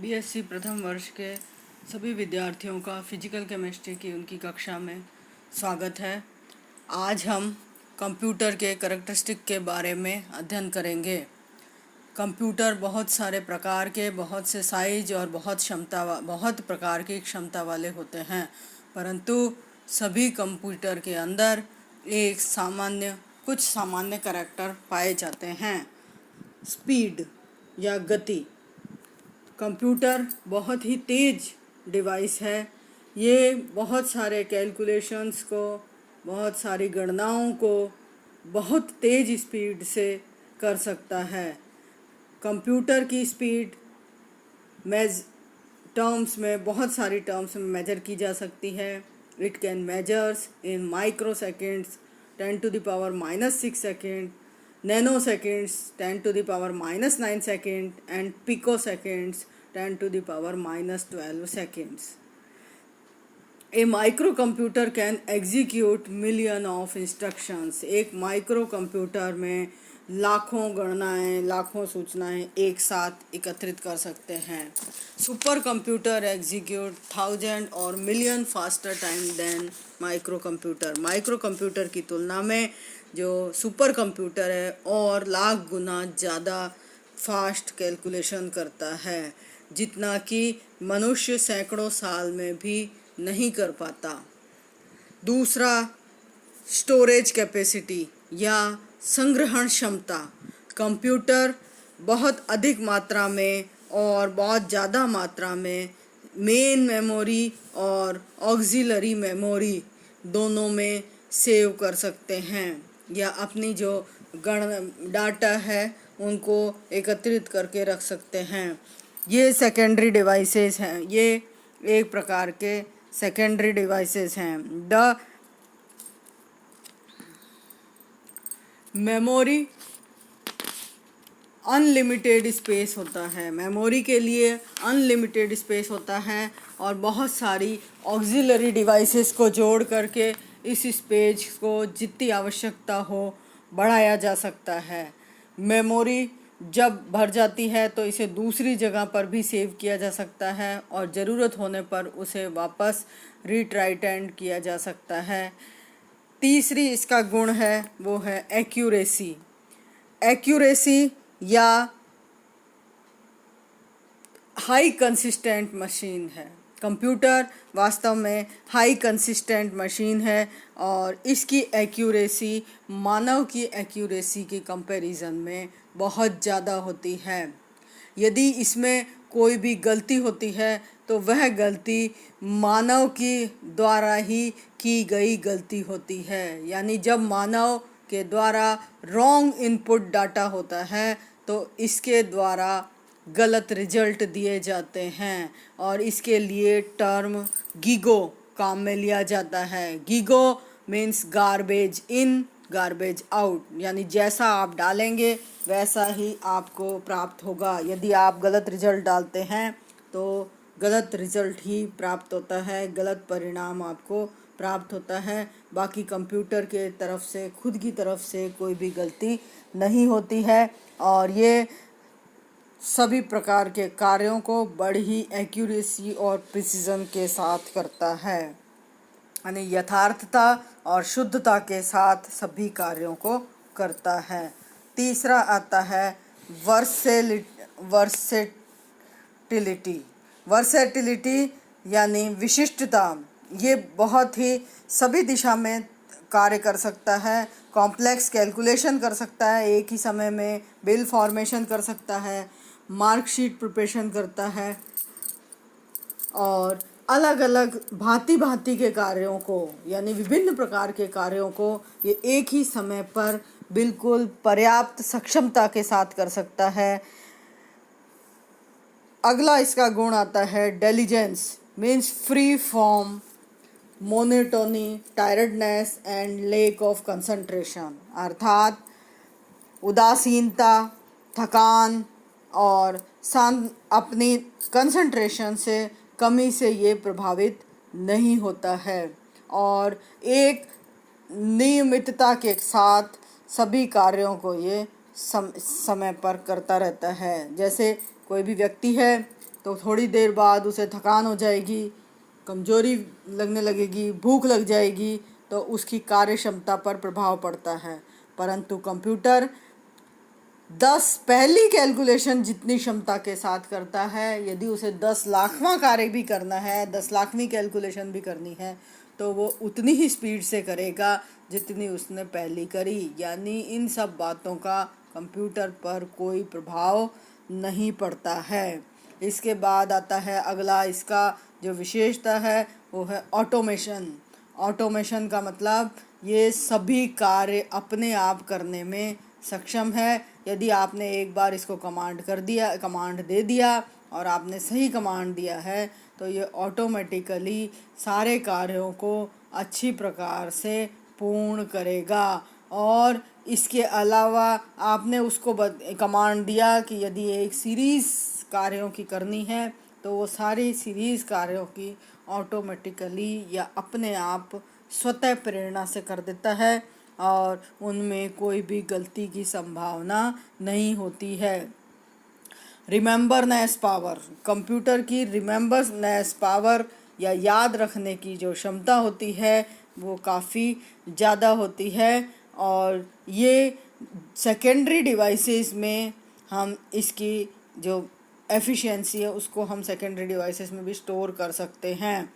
BSc प्रथम वर्ष के सभी विद्यार्थियों का फिजिकल केमिस्ट्री की उनकी कक्षा में स्वागत है। आज हम कंप्यूटर के करैक्टरिस्टिक के बारे में अध्ययन करेंगे। कंप्यूटर बहुत सारे प्रकार के, बहुत से साइज और बहुत प्रकार की क्षमता वाले होते हैं, परंतु सभी कंप्यूटर के अंदर कुछ सामान्य करैक्टर पाए जाते हैं। स्पीड या गति। कंप्यूटर बहुत ही तेज़ डिवाइस है। ये बहुत सारे कैलकुलेशंस को, बहुत सारी गणनाओं को बहुत तेज़ स्पीड से कर सकता है। कंप्यूटर की स्पीड बहुत सारी टर्म्स में मेजर की जा सकती है। It can measures in micro seconds 10⁻⁻6 second, nanoseconds 10⁻⁻9 second, and picoseconds 10⁻⁻12 seconds. A microcomputer can execute million of instructions. एक माइक्रो कंप्यूटर में लाखों गणनाएं, लाखों सूचनाएं एक साथ एकत्रित कर सकते हैं। सुपर कंप्यूटर एग्जीक्यूट 1000 और million faster time than micro computer. Micro computer की तुलना में जो सुपर कंप्यूटर है और लाख गुना ज़्यादा फास्ट कैलकुलेशन करता है, जितना कि मनुष्य सैकड़ों साल में भी नहीं कर पाता। दूसरा, स्टोरेज कैपेसिटी या संग्रहण क्षमता। कंप्यूटर बहुत अधिक मात्रा में और बहुत ज़्यादा मात्रा में मेन मेमोरी और ऑक्सिलरी मेमोरी दोनों में सेव कर सकते हैं, या अपनी जो डाटा है उनको एकत्रित करके रख सकते हैं। ये सेकेंडरी डिवाइसेस हैं। ये एक प्रकार के सेकेंडरी डिवाइसेस हैं। द मेमोरी अनलिमिटेड स्पेस होता है। मेमोरी के लिए अनलिमिटेड स्पेस होता है और बहुत सारी ऑक्सिलरी डिवाइसेस को जोड़ करके इस स्पेस को जितनी आवश्यकता हो बढ़ाया जा सकता है। मेमोरी जब भर जाती है तो इसे दूसरी जगह पर भी सेव किया जा सकता है और ज़रूरत होने पर उसे वापस रिट्राइटेंड किया जा सकता है। तीसरी इसका गुण है वो है एक्यूरेसी। एक्यूरेसी या हाई कंसिस्टेंट मशीन है। कंप्यूटर वास्तव में हाई कंसिस्टेंट मशीन है और इसकी एक्यूरेसी मानव की एक्यूरेसी के कंपैरिजन में बहुत ज़्यादा होती है। यदि इसमें कोई भी गलती होती है तो वह गलती मानव की द्वारा ही की गई गलती होती है। यानी जब मानव के द्वारा रॉन्ग इनपुट डाटा होता है तो इसके द्वारा गलत रिजल्ट दिए जाते हैं और इसके लिए टर्म गीगो काम में लिया जाता है। GIGO means garbage in garbage out, यानी जैसा आप डालेंगे वैसा ही आपको प्राप्त होगा। यदि आप गलत रिजल्ट डालते हैं तो गलत रिजल्ट ही प्राप्त होता है, गलत परिणाम आपको प्राप्त होता है। बाकी कंप्यूटर के तरफ से, खुद की तरफ से कोई भी गलती नहीं होती है और ये सभी प्रकार के कार्यों को बड़ी एक्यूरेसी और प्रिसीजन के साथ करता है, यानी यथार्थता और शुद्धता के साथ सभी कार्यों को करता है। तीसरा आता है वर्सेटिलिटी यानी विशिष्टता। ये बहुत ही सभी दिशा में कार्य कर सकता है। कॉम्प्लेक्स कैलकुलेशन कर सकता है, एक ही समय में बिल फॉर्मेशन कर सकता है, मार्कशीट प्रिपरेशन करता है और अलग अलग भांति के कार्यों को, यानी विभिन्न प्रकार के कार्यों को ये एक ही समय पर बिल्कुल पर्याप्त सक्षमता के साथ कर सकता है। अगला इसका गुण आता है diligence, means free from monotony, tiredness and lack of concentration, अर्थात उदासीनता, थकान और अपनी कंसंट्रेशन से कमी से ये प्रभावित नहीं होता है और एक नियमितता के साथ सभी कार्यों को ये समय पर करता रहता है। जैसे कोई भी व्यक्ति है तो थोड़ी देर बाद उसे थकान हो जाएगी, कमजोरी लगने लगेगी, भूख लग जाएगी, तो उसकी कार्य क्षमता पर प्रभाव पड़ता है। परंतु कंप्यूटर 10 पहली कैलकुलेशन जितनी क्षमता के साथ करता है, यदि उसे 10 लाखवां कार्य भी करना है, 10 लाखवीं कैलकुलेशन भी करनी है, तो वो उतनी ही स्पीड से करेगा जितनी उसने पहली करी। यानी इन सब बातों का कंप्यूटर पर कोई प्रभाव नहीं पड़ता है। इसके बाद आता है अगला, इसका जो विशेषता है वो है ऑटोमेशन। ऑटोमेशन का मतलब ये सभी कार्य अपने आप करने में सक्षम है। यदि आपने एक बार इसको कमांड दे दिया और आपने सही कमांड दिया है, तो ये ऑटोमेटिकली सारे कार्यों को अच्छी प्रकार से पूर्ण करेगा। और इसके अलावा आपने उसको कमांड दिया कि यदि एक सीरीज़ कार्यों की करनी है, तो वो सारी सीरीज़ कार्यों की ऑटोमेटिकली या अपने आप स्वतः प्रेरणा से कर देता है और उनमें कोई भी गलती की संभावना नहीं होती है। रिमेंबरनेस पावर, कंप्यूटर की रिमेंबरनेस पावर या याद रखने की जो क्षमता होती है वो काफ़ी ज़्यादा होती है। और ये सेकेंडरी डिवाइसेस में हम इसकी जो एफिशिएंसी है उसको हम सेकेंडरी डिवाइसेस में भी स्टोर कर सकते हैं।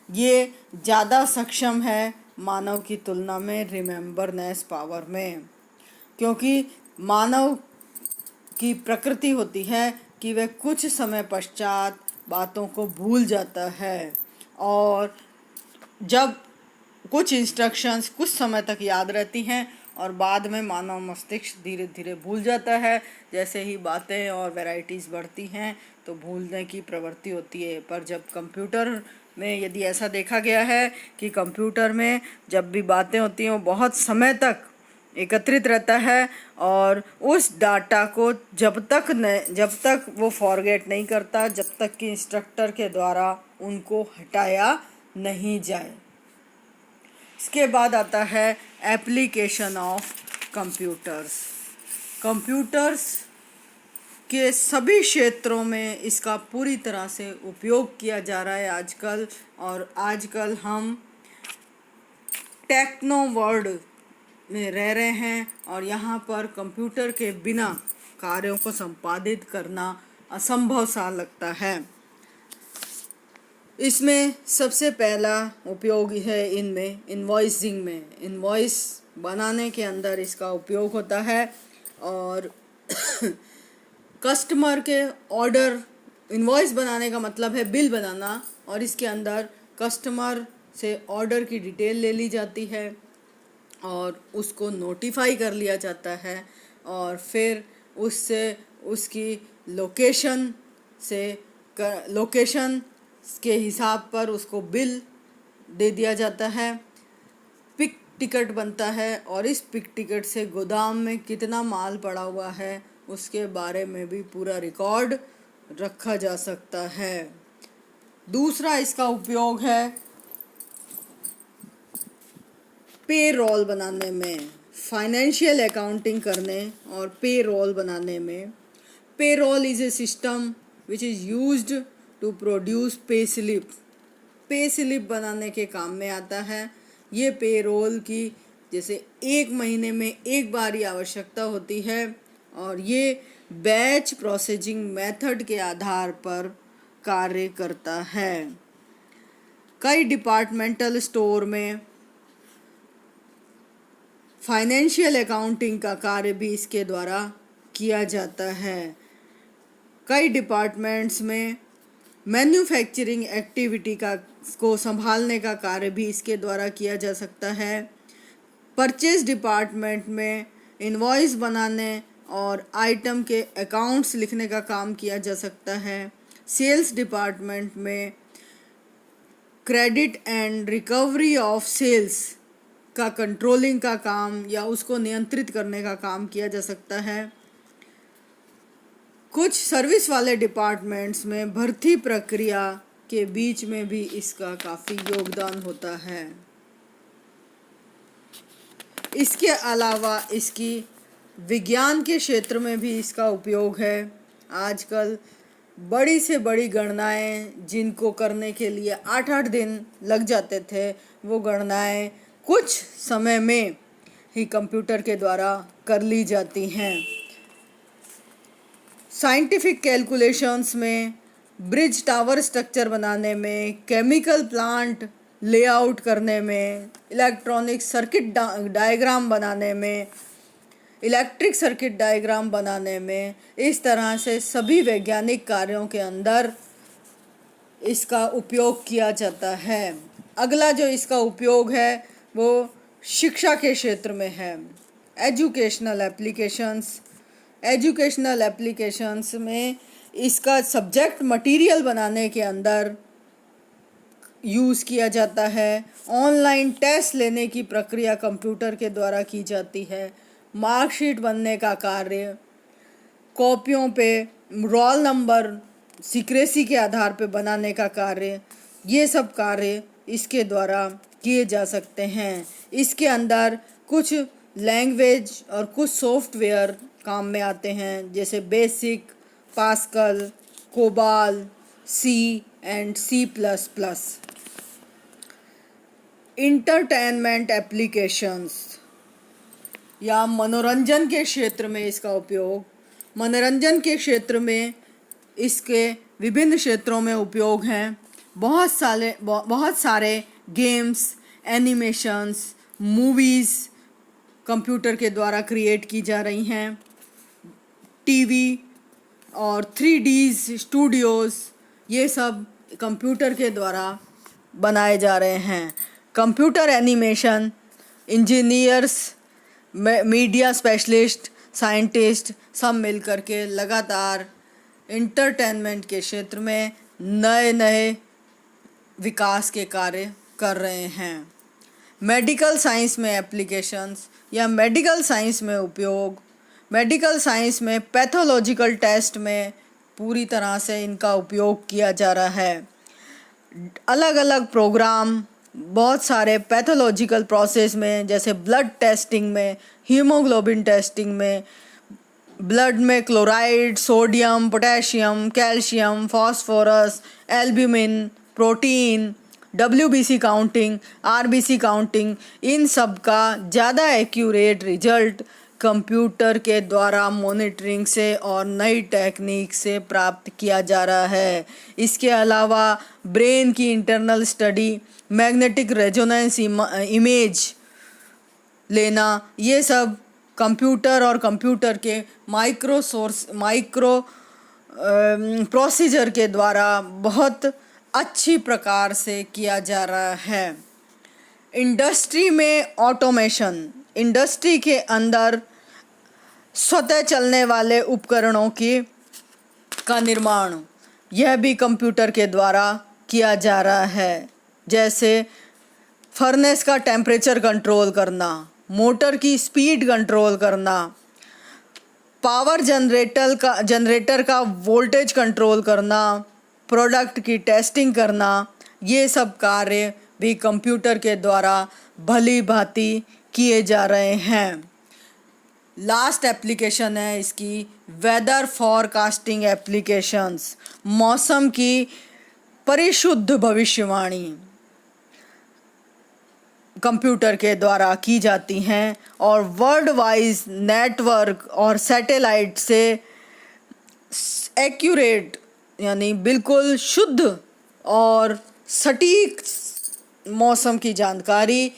ये ज़्यादा सक्षम है मानव की तुलना में रिमेंबरनेस पावर में, क्योंकि मानव की प्रकृति होती है कि वह कुछ समय पश्चात बातों को भूल जाता है। और जब कुछ इंस्ट्रक्शंस कुछ समय तक याद रहती हैं और बाद में मानव मस्तिष्क धीरे धीरे भूल जाता है। जैसे ही बातें और वैरायटीज़ बढ़ती हैं तो भूलने की प्रवृत्ति होती है। पर जब कंप्यूटर में यदि ऐसा देखा गया है कि कंप्यूटर में जब भी बातें होती हैं वो बहुत समय तक एकत्रित रहता है और उस डाटा को जब तक वो फॉरगेट नहीं करता, जब तक कि इंस्ट्रक्टर के द्वारा उनको हटाया नहीं जाए। इसके बाद आता है एप्लीकेशन ऑफ कंप्यूटर्स। कंप्यूटर्स के सभी क्षेत्रों में इसका पूरी तरह से उपयोग किया जा रहा है आजकल। और आजकल हम टेक्नो वर्ल्ड में रह रहे हैं और यहाँ पर कंप्यूटर के बिना कार्यों को संपादित करना असंभव सा लगता है। इसमें सबसे पहला उपयोग है इनमें इनवॉइसिंग में। इनवॉइस बनाने के अंदर इसका उपयोग होता है और कस्टमर के ऑर्डर, इनवॉइस बनाने का मतलब है बिल बनाना, और इसके अंदर कस्टमर से ऑर्डर की डिटेल ले ली जाती है और उसको नोटिफाई कर लिया जाता है और फिर उससे उसकी लोकेशन के हिसाब पर उसको बिल दे दिया जाता है। पिक टिकट बनता है और इस पिक टिकट से गोदाम में कितना माल पड़ा हुआ है उसके बारे में भी पूरा रिकॉर्ड रखा जा सकता है। दूसरा इसका उपयोग है पे रोल बनाने में, फाइनेंशियल अकाउंटिंग करने और पे रोल बनाने में। Payroll is a system which is used to produce payslip. Payslip बनाने के काम में आता है। ये पे रोल की जैसे 1 महीने में एक बार ही आवश्यकता होती है और ये बैच प्रोसेसिंग मेथड के आधार पर कार्य करता है। कई डिपार्टमेंटल स्टोर में फाइनेंशियल अकाउंटिंग का कार्य भी इसके द्वारा किया जाता है। कई डिपार्टमेंट्स में मैन्युफैक्चरिंग एक्टिविटी को संभालने का कार्य भी इसके द्वारा किया जा सकता है। परचेज डिपार्टमेंट में इनवॉइस बनाने और आइटम के अकाउंट्स लिखने का काम किया जा सकता है। सेल्स डिपार्टमेंट में credit and recovery of sales का कंट्रोलिंग का काम या उसको नियंत्रित करने का काम किया जा सकता है। कुछ सर्विस वाले डिपार्टमेंट्स में भर्ती प्रक्रिया के बीच में भी इसका काफ़ी योगदान होता है। इसके अलावा इसकी विज्ञान के क्षेत्र में भी इसका उपयोग है। आजकल बड़ी से बड़ी गणनाएं जिनको करने के लिए 8-8 दिन लग जाते थे, वो गणनाएं कुछ समय में ही कंप्यूटर के द्वारा कर ली जाती हैं। साइंटिफिक कैलकुलेशंस में, ब्रिज टावर स्ट्रक्चर बनाने में, केमिकल प्लांट लेआउट करने में, इलेक्ट्रॉनिक सर्किट डायग्राम बनाने में, इलेक्ट्रिक सर्किट डायग्राम बनाने में, इस तरह से सभी वैज्ञानिक कार्यों के अंदर इसका उपयोग किया जाता है। अगला जो इसका उपयोग है वो शिक्षा के क्षेत्र में है। एजुकेशनल एप्लीकेशंस में इसका सब्जेक्ट मटेरियल बनाने के अंदर यूज़ किया जाता है। ऑनलाइन टेस्ट लेने की प्रक्रिया कंप्यूटर के द्वारा की जाती है। मार्कशीट बनने का कार्य, कॉपियों पे रोल नंबर सीक्रेसी के आधार पे बनाने का कार्य, ये सब कार्य इसके द्वारा किए जा सकते हैं। इसके अंदर कुछ लैंग्वेज और कुछ सॉफ्टवेयर काम में आते हैं, जैसे BASIC, Pascal, COBOL, C and C++। Entertainment applications या मनोरंजन के क्षेत्र में इसका उपयोग, मनोरंजन के क्षेत्र में इसके विभिन्न क्षेत्रों में उपयोग हैं। बहुत सारे गेम्स, एनिमेशंस, मूवीज़ कंप्यूटर के द्वारा क्रिएट की जा रही हैं। टीवी और 3D स्टूडियोज़, ये सब कंप्यूटर के द्वारा बनाए जा रहे हैं। Computer animation engineers, media specialist, scientist सब मिलकर के लगातार इंटरटेनमेंट के क्षेत्र में नए नए विकास के कार्य कर रहे हैं। मेडिकल साइंस में एप्लीकेशंस या मेडिकल साइंस में उपयोग, मेडिकल साइंस में पैथोलॉजिकल टेस्ट में पूरी तरह से इनका उपयोग किया जा रहा है। अलग अलग प्रोग्राम बहुत सारे पैथोलॉजिकल प्रोसेस में, जैसे ब्लड टेस्टिंग में, हीमोग्लोबिन टेस्टिंग में, ब्लड में chloride, sodium, potassium, calcium, phosphorus, albumin, protein, WBC counting, RBC counting, इन सब का ज़्यादा एक्यूरेट रिजल्ट कंप्यूटर के द्वारा मॉनिटरिंग से और नई टेक्निक से प्राप्त किया जा रहा है। इसके अलावा ब्रेन की internal study, magnetic resonance image लेना, ये सब कंप्यूटर और कंप्यूटर के माइक्रो प्रोसीजर के द्वारा बहुत अच्छी प्रकार से किया जा रहा है। इंडस्ट्री में ऑटोमेशन, इंडस्ट्री के अंदर स्वतः चलने वाले उपकरणों का निर्माण, यह भी कंप्यूटर के द्वारा किया जा रहा है। जैसे फर्नेस का टेम्परेचर कंट्रोल करना, मोटर की स्पीड कंट्रोल करना, पावर जनरेटर का वोल्टेज कंट्रोल करना, प्रोडक्ट की टेस्टिंग करना, ये सब कार्य भी कंप्यूटर के द्वारा भली भांति किए जा रहे हैं। लास्ट एप्लीकेशन है इसकी वेदर फॉरकास्टिंग एप्लीकेशंस, मौसम की परिशुद्ध भविष्यवाणी कंप्यूटर के द्वारा की जाती हैं और वर्ल्ड वाइज नेटवर्क और सैटेलाइट से एक्यूरेट यानी बिल्कुल शुद्ध और सटीक मौसम की जानकारी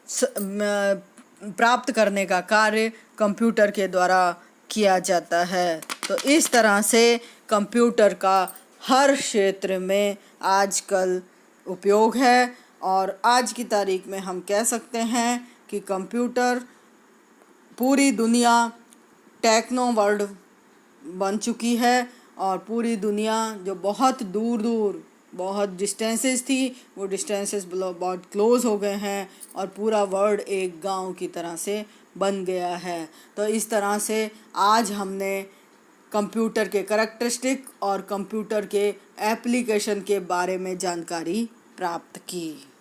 प्राप्त करने का कार्य कंप्यूटर के द्वारा किया जाता है। तो इस तरह से कंप्यूटर का हर क्षेत्र में आजकल उपयोग है और आज की तारीख में हम कह सकते हैं कि कंप्यूटर पूरी दुनिया टेक्नो वर्ल्ड बन चुकी है और पूरी दुनिया जो बहुत दूर दूर बहुत डिस्टेंसेस थी वो डिस्टेंसेस बहुत क्लोज हो गए हैं और पूरा वर्ल्ड एक गांव की तरह से बन गया है। तो इस तरह से आज हमने कंप्यूटर के करैक्टरिस्टिक और कंप्यूटर के एप्लीकेशन के बारे में जानकारी प्राप्त की।